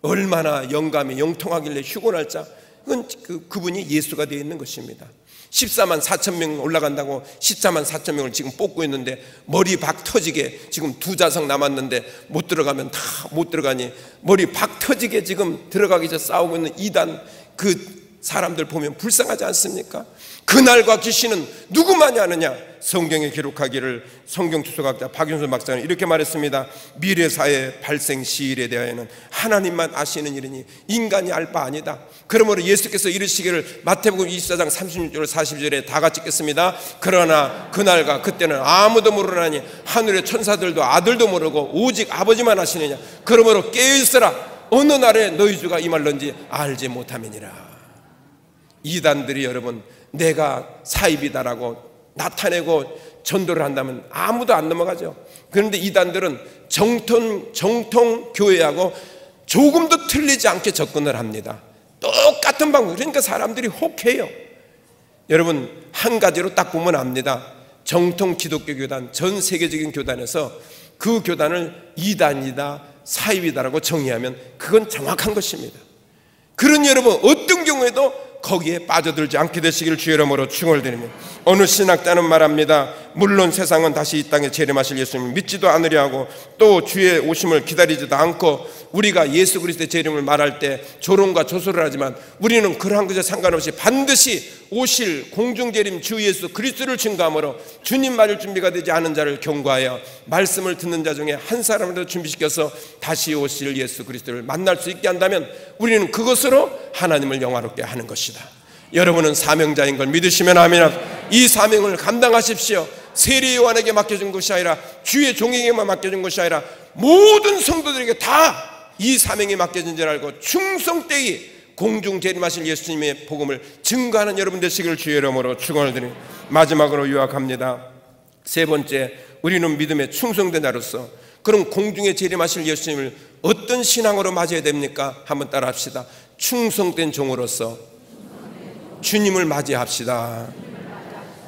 얼마나 영감이 영통하길래 휴고 날짜, 그건 그분이 예수가 되어 있는 것입니다. 14만 4천 명 올라간다고 14만 4천 명을 지금 뽑고 있는데 머리 박 터지게 지금 2좌석 남았는데 못 들어가면 다 못 들어가니 머리 박 터지게 지금 들어가기 전에 싸우고 있는 이단 그 사람들 보면 불쌍하지 않습니까? 그날과 귀신은 누구만이 아느냐? 성경에 기록하기를 성경 주석학자 박윤선 박사는 이렇게 말했습니다. 미래사의 발생 시일에 대하여는 하나님만 아시는 일이니 인간이 알 바 아니다. 그러므로 예수께서 이르시기를 마태복음 24장 36절 40절에 다 같이 읽겠습니다. 그러나 그날과 그때는 아무도 모르나니 하늘의 천사들도 아들도 모르고 오직 아버지만 아시느냐. 그러므로 깨어있으라. 어느 날에 너희 주가 임할런지 알지 못함이니라. 이단들이 여러분 내가 사입이다라고 나타내고 전도를 한다면 아무도 안 넘어가죠. 그런데 이단들은 정통 교회하고 조금도 틀리지 않게 접근을 합니다. 똑같은 방법. 그러니까 사람들이 혹해요. 여러분 한 가지로 딱 보면 압니다. 정통 기독교 교단, 전 세계적인 교단에서 그 교단을 이단이다 사입이다라고 정의하면 그건 정확한 것입니다. 그러니 여러분 어떤 경우에도 거기에 빠져들지 않게 되시기를 주의 이름으로 축원을 드립니다. 어느 신학자는 말합니다. 물론 세상은 다시 이 땅에 재림하실 예수님을 믿지도 않으려 하고 또 주의 오심을 기다리지도 않고 우리가 예수 그리스도의 재림을 말할 때 조롱과 조소를 하지만 우리는 그러한 것에 상관없이 반드시 오실 공중재림 주 예수 그리스도를 증거함으로 주님 맞을 준비가 되지 않은 자를 경고하여 말씀을 듣는 자 중에 한 사람이라도 준비시켜서 다시 오실 예수 그리스도를 만날 수 있게 한다면 우리는 그것으로 하나님을 영화롭게 하는 것이다. 여러분은 사명자인 걸 믿으시면 아멘. 이 사명을 감당하십시오. 세례 요한에게 맡겨준 것이 아니라 주의 종에게만 맡겨준 것이 아니라 모든 성도들에게 다 이 사명이 맡겨진 줄 알고 충성되이 공중 재림하실 예수님의 복음을 증거하는 여러분 되시기를 주의 이름으로 축원을 드립니다. 마지막으로 요약합니다. 세 번째, 우리는 믿음에 충성된 자로서 그럼 공중에 재림하실 예수님을 어떤 신앙으로 맞아야 됩니까? 한번 따라 합시다. 충성된 종으로서 주님을 맞이합시다.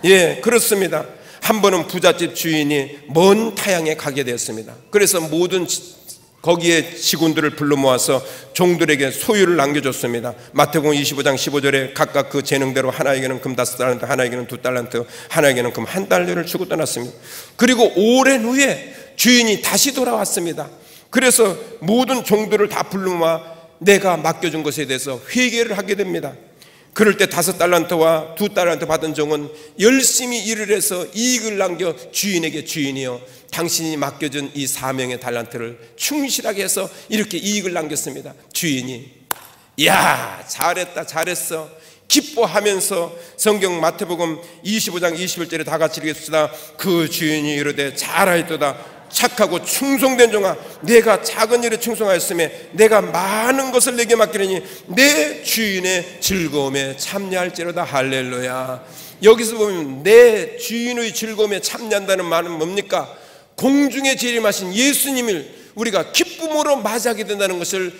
예, 그렇습니다. 한 번은 부잣집 주인이 먼 타향에 가게 되었습니다. 그래서 모든 거기에 직원들을 불러 모아서 종들에게 소유를 남겨줬습니다. 마태복음 25장 15절에 각각 그 재능대로 하나에게는 금 5달란트, 하나에게는 2달란트, 하나에게는 금 1달러를 주고 떠났습니다. 그리고 오랜 후에 주인이 다시 돌아왔습니다. 그래서 모든 종들을 다 불러 모아 내가 맡겨준 것에 대해서 회개를 하게 됩니다. 그럴 때 5달란트와 2달란트 받은 종은 열심히 일을 해서 이익을 남겨 주인에게 주인이여 당신이 맡겨준 이 사명의 달란트를 충실하게 해서 이렇게 이익을 남겼습니다. 주인이 야 잘했다 잘했어 기뻐하면서 성경 마태복음 25장 21절에 다 같이 읽겠습니다. 그 주인이 이르되 잘하였도다 착하고 충성된 종아 내가 작은 일에 충성하였음에 내가 많은 것을 내게 맡기려니 내 주인의 즐거움에 참여할지로다. 할렐루야. 여기서 보면 내 주인의 즐거움에 참여한다는 말은 뭡니까? 공중에 재림하신 예수님을 우리가 기쁨으로 맞이하게 된다는 것을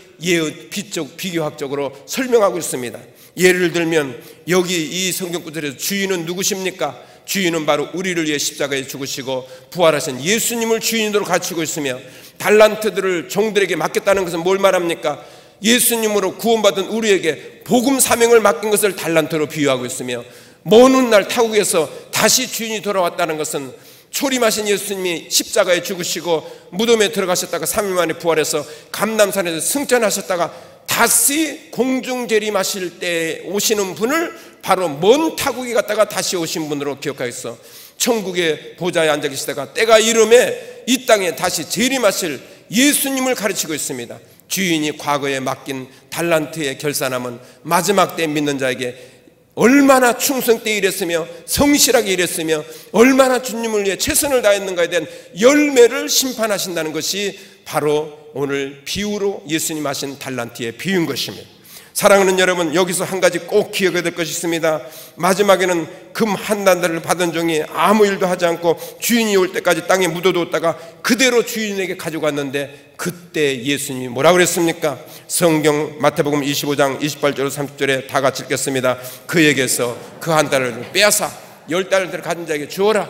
비교학적으로 설명하고 있습니다. 예를 들면 여기 이 성경 구절에서 주인은 누구십니까? 주인은 바로 우리를 위해 십자가에 죽으시고 부활하신 예수님을 주인으로 갖추고 있으며 달란트들을 종들에게 맡겼다는 것은 뭘 말합니까? 예수님으로 구원받은 우리에게 복음 사명을 맡긴 것을 달란트로 비유하고 있으며 먼 훗날 타국에서 다시 주인이 돌아왔다는 것은 초림하신 예수님이 십자가에 죽으시고 무덤에 들어가셨다가 3일 만에 부활해서 감람산에서 승천하셨다가 다시 공중 재림하실 때 오시는 분을 바로 먼 타국에 갔다가 다시 오신 분으로 기억하겠어. 천국의 보좌에 앉아 계시다가 때가 이름에 이 땅에 다시 재림하실 예수님을 가르치고 있습니다. 주인이 과거에 맡긴 달란트의 결산함은 마지막 때 믿는 자에게 얼마나 충성되게 일했으며 성실하게 일했으며 얼마나 주님을 위해 최선을 다했는가에 대한 열매를 심판하신다는 것이 바로 오늘 비유로 예수님 하신 달란트의 비유인 것입니다. 사랑하는 여러분, 여기서 한 가지 꼭 기억해야 될 것이 있습니다. 마지막에는 금 한 단달을 받은 종이 아무 일도 하지 않고 주인이 올 때까지 땅에 묻어두었다가 그대로 주인에게 가져갔는데, 그때 예수님이 뭐라고 그랬습니까? 성경 마태복음 25장 28절 30절에 다 같이 읽겠습니다. 그에게서 그 한 달을 빼앗아 10달을 가진 자에게 주어라.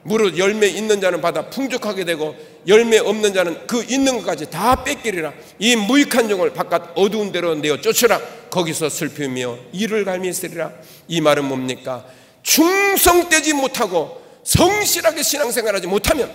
무릇 열매 있는 자는 받아 풍족하게 되고 열매 없는 자는 그 있는 것까지 다 뺏기리라. 이 무익한 종을 바깥 어두운 데로 내어 쫓으라. 거기서 슬피며 이를 갈미 있으리라. 이 말은 뭡니까? 충성되지 못하고 성실하게 신앙생활하지 못하면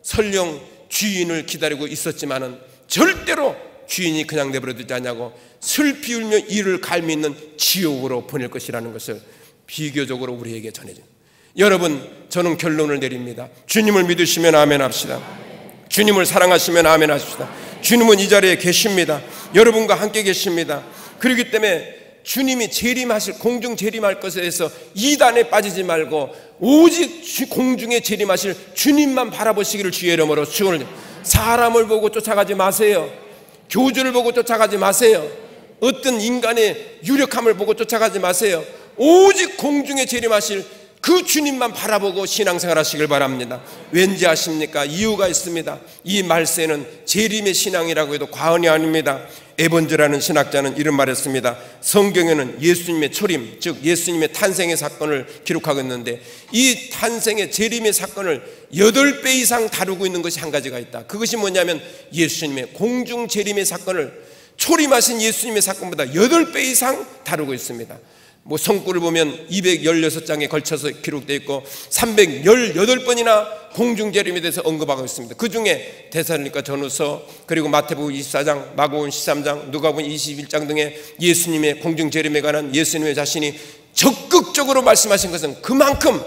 설령 주인을 기다리고 있었지만은 절대로 주인이 그냥 내버려두지 않냐고 슬피 울며 이를 갈미 있는 지옥으로 보낼 것이라는 것을 비교적으로 우리에게 전해줍니다. 여러분, 저는 결론을 내립니다. 주님을 믿으시면 아멘 합시다. 주님을 사랑하시면 아멘 하십시다. 주님은 이 자리에 계십니다. 여러분과 함께 계십니다. 그렇기 때문에 주님이 재림하실, 공중 재림할 것에 대해서 이단에 빠지지 말고 오직 공중에 재림하실 주님만 바라보시기를 주의 이름으로 축원을. 사람을 보고 쫓아가지 마세요. 교주를 보고 쫓아가지 마세요. 어떤 인간의 유력함을 보고 쫓아가지 마세요. 오직 공중에 재림하실 그 주님만 바라보고 신앙생활 하시길 바랍니다. 왠지 아십니까? 이유가 있습니다. 이 말세는 재림의 신앙이라고 해도 과언이 아닙니다. 에번즈라는 신학자는 이런 말했습니다. 성경에는 예수님의 초림, 즉 예수님의 탄생의 사건을 기록하고 있는데 이 탄생의 재림의 사건을 8배 이상 다루고 있는 것이 한 가지가 있다. 그것이 뭐냐면 예수님의 공중 재림의 사건을 초림하신 예수님의 사건보다 8배 이상 다루고 있습니다. 뭐 성구를 보면 216장에 걸쳐서 기록되어 있고 318번이나 공중 재림에 대해서 언급하고 있습니다. 그 중에 데살로니가 전후서, 그리고 마태복음 24장, 마가복음 13장, 누가복음 21장 등의 예수님의 공중 재림에 관한 예수님의 자신이 적극적으로 말씀하신 것은 그만큼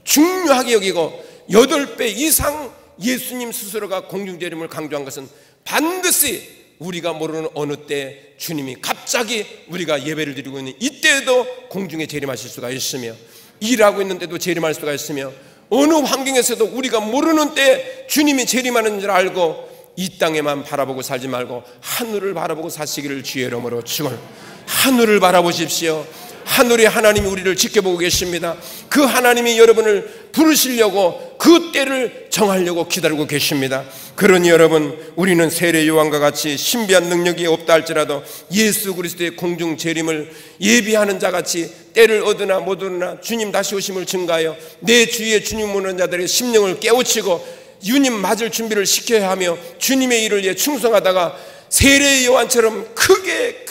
중요하게 여기고 8배 이상 예수님 스스로가 공중 재림을 강조한 것은 반드시 우리가 모르는 어느 때 주님이 갑자기 우리가 예배를 드리고 있는 이때에도 공중에 재림하실 수가 있으며, 일하고 있는데도 재림할 수가 있으며, 어느 환경에서도 우리가 모르는 때 주님이 재림하는 줄 알고 이 땅에만 바라보고 살지 말고 하늘을 바라보고 사시기를 주의 이름으로 축원을. 하늘을 바라보십시오. 하늘의 하나님이 우리를 지켜보고 계십니다. 그 하나님이 여러분을 부르시려고 그 때를 정하려고 기다리고 계십니다. 그러니 여러분, 우리는 세례 요한과 같이 신비한 능력이 없다 할지라도 예수 그리스도의 공중 재림을 예비하는 자같이 때를 얻으나 못 얻으나 주님 다시 오심을 증가하여 내 주위에 주님 오는 자들의 심령을 깨우치고 주님 맞을 준비를 시켜야 하며 주님의 일을 위해 충성하다가 세례 요한처럼 크게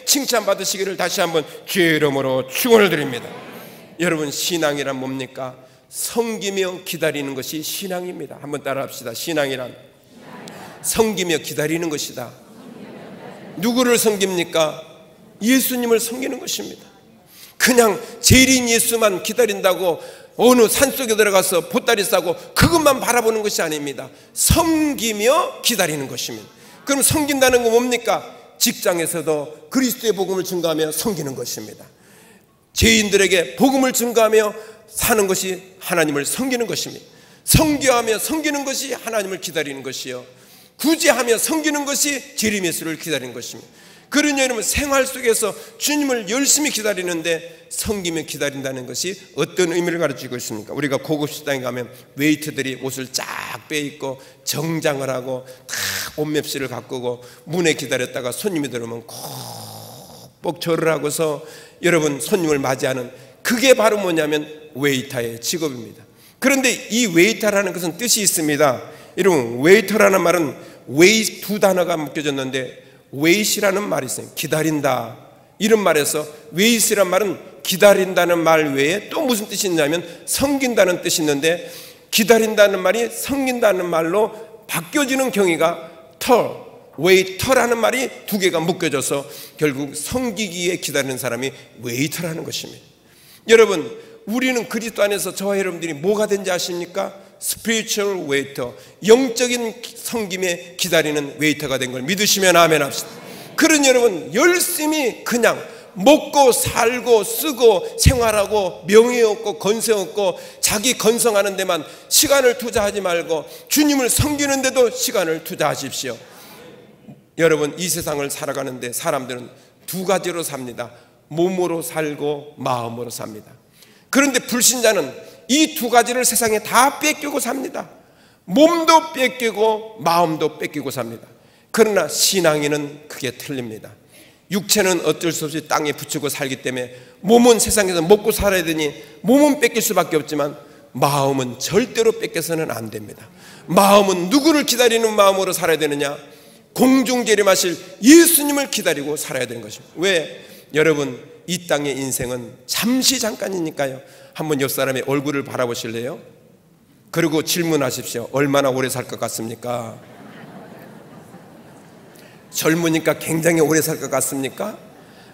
칭찬받으시기를 다시 한번 주의 이름으로 축원을 드립니다. 여러분, 신앙이란 뭡니까? 섬기며 기다리는 것이 신앙입니다. 한번 따라합시다. 신앙이란 섬기며 기다리는 것이다. 누구를 섬깁니까? 예수님을 섬기는 것입니다. 그냥 재림 예수만 기다린다고 어느 산속에 들어가서 보따리 싸고 그것만 바라보는 것이 아닙니다. 섬기며 기다리는 것입니다. 그럼 섬긴다는 건 뭡니까? 직장에서도 그리스도의 복음을 증거하며 섬기는 것입니다. 죄인들에게 복음을 증거하며 사는 것이 하나님을 섬기는 것입니다. 섬겨하며 섬기는 것이 하나님을 기다리는 것이요, 구제하며 섬기는 것이 재림 예수를 기다리는 것입니다. 그러니 여러분, 생활 속에서 주님을 열심히 기다리는데 섬기며 기다린다는 것이 어떤 의미를 가르치고 있습니까? 우리가 고급 식당에 가면 웨이터들이 옷을 쫙 빼입고 정장을 하고 다 옷맵시를 가꾸고 문에 기다렸다가 손님이 들어오면 꼭 절을 하고서 여러분 손님을 맞이하는, 그게 바로 뭐냐면 웨이터의 직업입니다. 그런데 이 웨이터라는 것은 뜻이 있습니다. 여러분, 웨이터라는 말은 웨이 두 단어가 묶여졌는데 웨이시라는 말이 있어요. 기다린다. 이런 말에서 웨이시란 말은 기다린다는 말 외에 또 무슨 뜻이 있냐면 섬긴다는 뜻이 있는데, 기다린다는 말이 섬긴다는 말로 바뀌어지는 경위가 웨이터라는 말이 두 개가 묶여져서 결국 섬기기에 기다리는 사람이 웨이터라는 것입니다. 여러분, 우리는 그리스도 안에서 저와 여러분들이 뭐가 된지 아십니까? 스피리추얼 웨이터, 영적인 섬김에 기다리는 웨이터가 된 걸 믿으시면 아멘 합시다. 그런 여러분, 열심히 그냥 먹고 살고 쓰고 생활하고 명예 얻고 건세 얻고 자기 건성하는 데만 시간을 투자하지 말고 주님을 섬기는 데도 시간을 투자하십시오. 여러분, 이 세상을 살아가는데 사람들은 두 가지로 삽니다. 몸으로 살고 마음으로 삽니다. 그런데 불신자는 이 두 가지를 세상에 다 뺏기고 삽니다. 몸도 뺏기고 마음도 뺏기고 삽니다. 그러나 신앙인은 그게 틀립니다. 육체는 어쩔 수 없이 땅에 붙이고 살기 때문에 몸은 세상에서 먹고 살아야 되니 몸은 뺏길 수밖에 없지만 마음은 절대로 뺏겨서는 안 됩니다. 마음은 누구를 기다리는 마음으로 살아야 되느냐? 공중 재림하실 예수님을 기다리고 살아야 되는 것입니다. 왜? 여러분, 이 땅의 인생은 잠시 잠깐이니까요. 한번 옆 사람의 얼굴을 바라보실래요? 그리고 질문하십시오. 얼마나 오래 살 것 같습니까? 젊으니까 굉장히 오래 살 것 같습니까?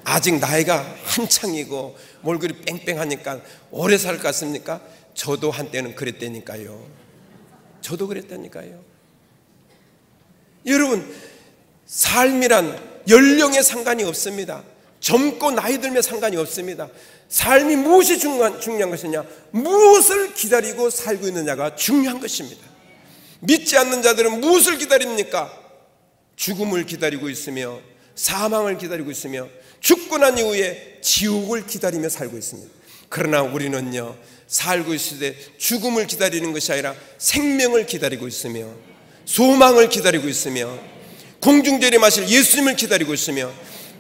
아직 나이가 한창이고 얼굴이 뺑뺑하니까 오래 살 것 같습니까? 저도 한때는 그랬다니까요. 저도 그랬다니까요. 여러분, 삶이란 연령에 상관이 없습니다. 젊고 나이 들면 상관이 없습니다. 삶이 무엇이 중요한 것이냐? 무엇을 기다리고 살고 있느냐가 중요한 것입니다. 믿지 않는 자들은 무엇을 기다립니까? 죽음을 기다리고 있으며 사망을 기다리고 있으며 죽고 난 이후에 지옥을 기다리며 살고 있습니다. 그러나 우리는요, 살고 있을 때 죽음을 기다리는 것이 아니라 생명을 기다리고 있으며 소망을 기다리고 있으며 공중재림하실 예수님을 기다리고 있으며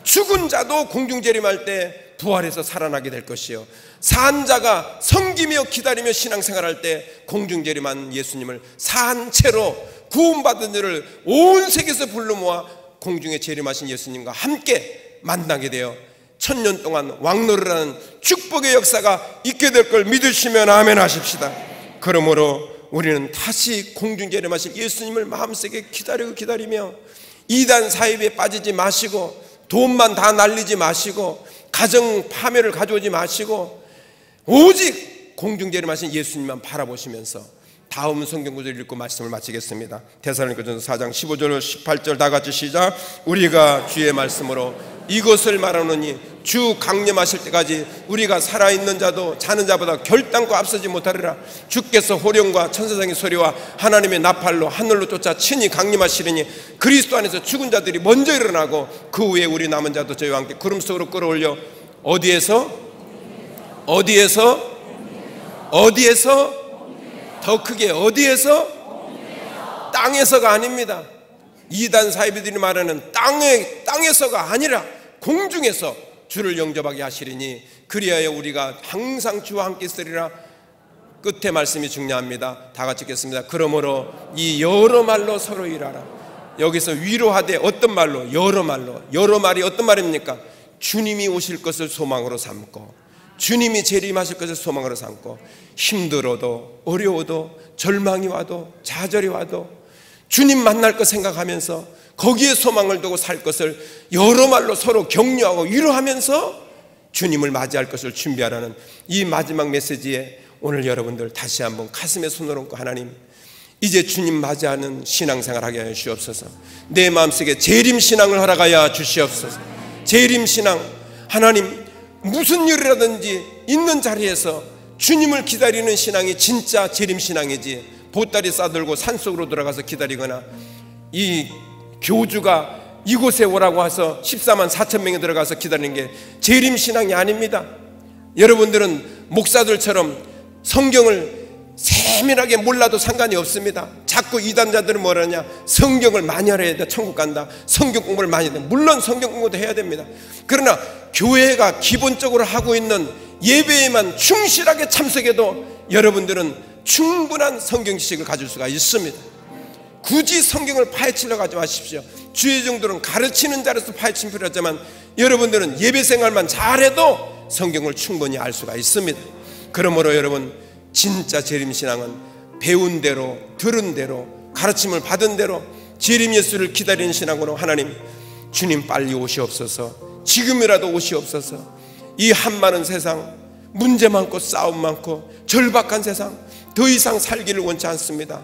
죽은 자도 공중재림할 때 부활해서 살아나게 될 것이요, 산 자가 섬기며 기다리며 신앙생활할 때 공중재림한 예수님을 산 채로 구원받은 자를 온 세계에서 불러 모아 공중에 재림하신 예수님과 함께 만나게 되어 천년 동안 왕노를 하는 축복의 역사가 있게 될 걸 믿으시면 아멘 하십시다. 그러므로 우리는 다시 공중 재림하실 예수님을 마음속에 기다리며 이단 사입에 빠지지 마시고 돈만 다 날리지 마시고 가정 파멸을 가져오지 마시고 오직 공중 재림하신 예수님만 바라보시면서 다음 성경 구절을 읽고 말씀을 마치겠습니다. 데살로니가전서 4장 15절 18절 다 같이 시작. 우리가 주의 말씀으로 이것을 말하노니 주 강림하실 때까지 우리가 살아있는 자도 자는 자보다 결단코 앞서지 못하리라. 주께서 호령과 천사장의 소리와 하나님의 나팔로 하늘로 쫓아 친히 강림하시리니 그리스도 안에서 죽은 자들이 먼저 일어나고 그 후에 우리 남은 자도 저희와 함께 구름 속으로 끌어올려 어디에서 더 크게 어디에서? 땅에서가 아닙니다. 이단 사이비들이 말하는 땅에서가 아니라 공중에서 주를 영접하게 하시리니 그리하여 우리가 항상 주와 함께 있으리라. 끝에 말씀이 중요합니다. 다 같이 읽겠습니다. 그러므로 이 여러 말로 서로 일하라. 여기서 위로하되 어떤 말로? 여러 말로. 여러 말이 어떤 말입니까? 주님이 오실 것을 소망으로 삼고 주님이 재림하실 것을 소망으로 삼고 힘들어도 어려워도 절망이 와도 좌절이 와도 주님 만날 것 생각하면서 거기에 소망을 두고 살 것을 여러 말로 서로 격려하고 위로하면서 주님을 맞이할 것을 준비하라는 이 마지막 메시지에 오늘 여러분들 다시 한번 가슴에 손을 얹고 하나님, 이제 주님 맞이하는 신앙생활 하게 하여 주시옵소서. 내 마음속에 재림신앙을 허락하여 주시옵소서. 재림신앙, 하나님 무슨 일이라든지 있는 자리에서 주님을 기다리는 신앙이 진짜 재림신앙이지, 보따리 싸들고 산속으로 들어가서 기다리거나 이 교주가 이곳에 오라고 해서 14만 4천 명이 들어가서 기다리는 게 재림신앙이 아닙니다. 여러분들은 목사들처럼 성경을 세밀하게 몰라도 상관이 없습니다. 자꾸 이단자들은 뭐라냐, 성경을 많이 알아야 돼, 천국 간다, 성경 공부를 많이 해야 돼. 물론 성경 공부도 해야 됩니다. 그러나 교회가 기본적으로 하고 있는 예배에만 충실하게 참석해도 여러분들은 충분한 성경 지식을 가질 수가 있습니다. 굳이 성경을 파헤치려고 하지 마십시오. 주의 정도는 가르치는 자로서 파헤치는 필요하지만 여러분들은 예배 생활만 잘해도 성경을 충분히 알 수가 있습니다. 그러므로 여러분, 진짜 재림신앙은 배운 대로, 들은 대로, 가르침을 받은 대로 재림 예수를 기다리는 신앙으로 하나님, 주님 빨리 오시옵소서. 지금이라도 오시옵소서. 이 한많은 세상, 문제 많고 싸움 많고 절박한 세상, 더 이상 살기를 원치 않습니다.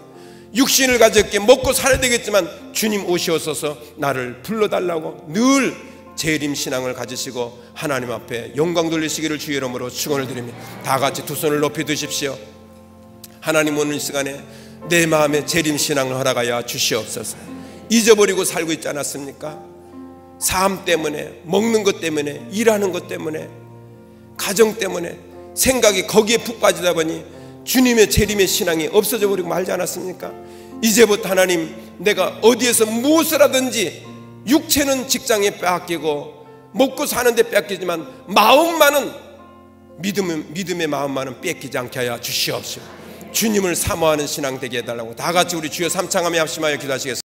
육신을 가졌기에 먹고 살아야 되겠지만 주님 오시옵소서 나를 불러달라고 늘 재림 신앙을 가지시고 하나님 앞에 영광 돌리시기를 주의 이름으로 축원을 드립니다. 다 같이 두 손을 높이 드십시오. 하나님, 오늘 이 시간에 내 마음에 재림 신앙을 허락하여 주시옵소서. 잊어버리고 살고 있지 않았습니까? 삶 때문에, 먹는 것 때문에, 일하는 것 때문에, 가정 때문에 생각이 거기에 푹 빠지다 보니 주님의 재림의 신앙이 없어져 버리고 말지 않았습니까? 이제부터 하나님, 내가 어디에서 무엇을 하든지 육체는 직장에 빼앗기고 먹고 사는데 뺏기지만 마음만은, 믿음의 마음만은 뺏기지 않게 하여 주시옵소서. 주님을 사모하는 신앙 되게 해달라고 다 같이 우리 주여 삼창하며 합심하여 기도하시겠습니다.